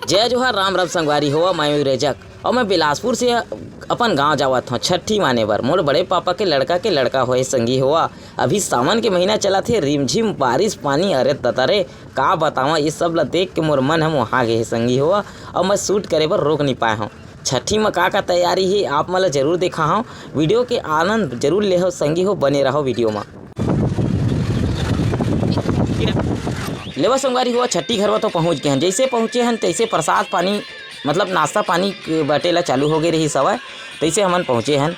जय जोहार राम राम संगवारी हो, मैं रेजक और मैं बिलासपुर से अपन गांव जावत हूँ छठी माने बर। मोर बड़े पापा के लड़का होए संगी हुआ। अभी सावन के महीना चला थे, रिमझिम बारिश पानी अरे ततरे का बतावा। ये सब ला देख के मोर मन हम वहाँ गए संगी हुआ और मैं शूट करे बर रोक नहीं पाया हूँ। छठी में का तैयारी है आप मला जरूर देखा हूँ। वीडियो के आनंद जरूर ले हो संगी हो, बने रहो वीडियो में। लेवा संगवारी हुआ छठी घर तो पहुँच गए हैं। जैसे पहुँचे हैं तैसे प्रसाद पानी मतलब नाश्ता पानी बाटेला चालू हो गई रही सवय। तैसे हमन पहुँचे हैं,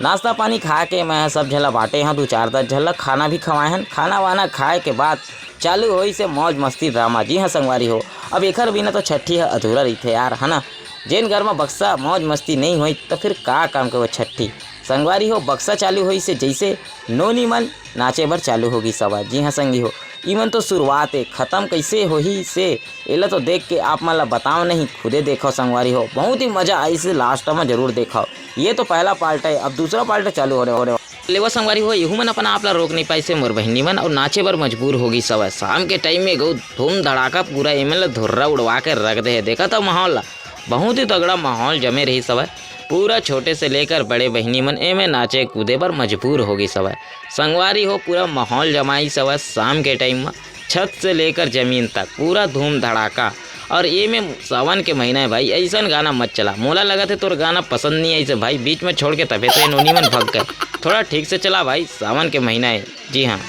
नाश्ता पानी खा के मैं सब झला बांटे हैं, 2-4-10 झलक खाना भी खवाए हैं। खाना वाना खाए के बाद चालू होई से मौज मस्ती ड्रामा। जी हाँ संगवारी हो, अब एकर बिना तो छठी है अधूरा रही थे यार, है ना। जेन घर में बक्सा मौज मस्ती नहीं हुई तो फिर का काम के वो छठी संगवारी हो। बक्सा चालू हुई से जैसे नोनी मन नाचे भर चालू होगी सवा। जी हाँ संगी हो, इमन तो शुरुआत है, ख़त्म कैसे होही से एला तो देख के आप मला बताओ नहीं, खुदे देखो संगवारी हो। बहुत ही मज़ा आई से लास्ट में जरूर देखो। ये तो पहला पार्ट है, अब दूसरा पार्ट चालू हो रहे लेवा संगवारी हो। यहू मन अपना आप ला रोक नहीं पाई से मोर बहनी मन और नाचे बर मजबूर होगी सब। शाम के टाइम में गौ धूम धड़ाका पूरा एमन धुर्रा उड़वा के रख दे। देखा था माहौल ला, बहुत ही तगड़ा माहौल जमे रही सब। पूरा छोटे से लेकर बड़े बहनी मन एमे नाचे कूदे पर मजबूर होगी सब संगवारी हो। पूरा माहौल जमाई सब शाम के टाइम में, छत से लेकर ज़मीन तक पूरा धूम धड़ाका। और ये में सावन के महीना है भाई, ऐसा गाना मत चला। मोला लगा थे तोर गाना पसंद नहीं आई से भाई, बीच में छोड़ के तबे तो ये नोनी मन भग गए। थोड़ा ठीक से चला भाई, सावन के महीना है। जी हाँ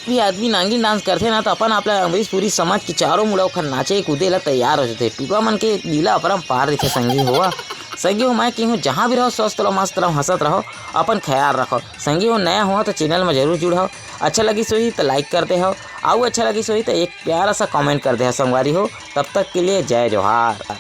भी आदमी नांगी डांस करते ना तो अपन आपला अमरीश पुरी समाज के चारों मुड़ा खन नाचे कूदे ला तैयार हो जाते। टूका मन के लीला अपरम पार रही थे संगी हुआ। संगी हो मैं कि हूँ जहाँ भी रहो स्वस्थ रहो, मस्त रहो, हंसत रहो, अपन ख्याल रखो। संगी हो नया हुआ तो चैनल में जरूर जुड़ो। अच्छा लगी सोही तो लाइक करते हो, आओ अच्छा लगी सोही तो एक प्यारा सा कमेंट कर दे हो संगवारी हो। तब तक के लिए जय जोहार।